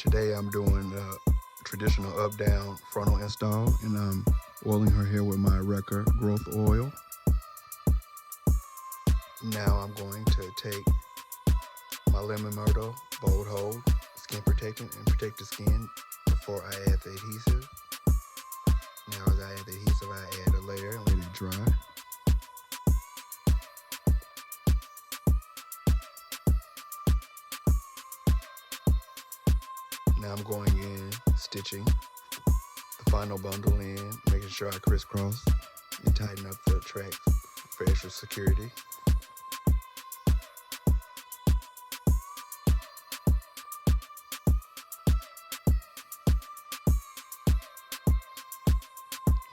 Today I'm doing a traditional up-down frontal install, and I'm oiling her hair with my Wrecker growth oil. Now I'm going to take my lemon myrtle bold hold, skin protectant, and protect the skin before I add the adhesive. Now as I add the adhesive, I add a layer and let it dry. Now I'm going in, stitching the final bundle in, making sure I crisscross and tighten up the tracks for extra security.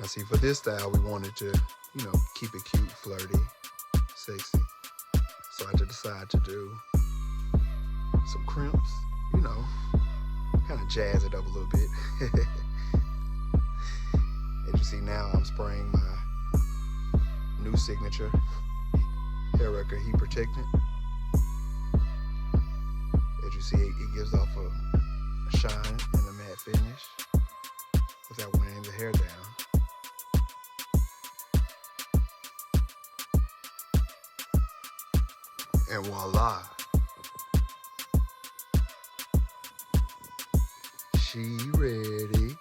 Now see, for this style, we wanted to, keep it cute, flirty, sexy. So I just decided to do some crimps, kind of jazz it up a little bit. As you see now, I'm spraying my new signature Hair Wrecker Heat Protectant. As you see, it gives off a shine and a matte finish without weighing the hair down. And voila, she ready.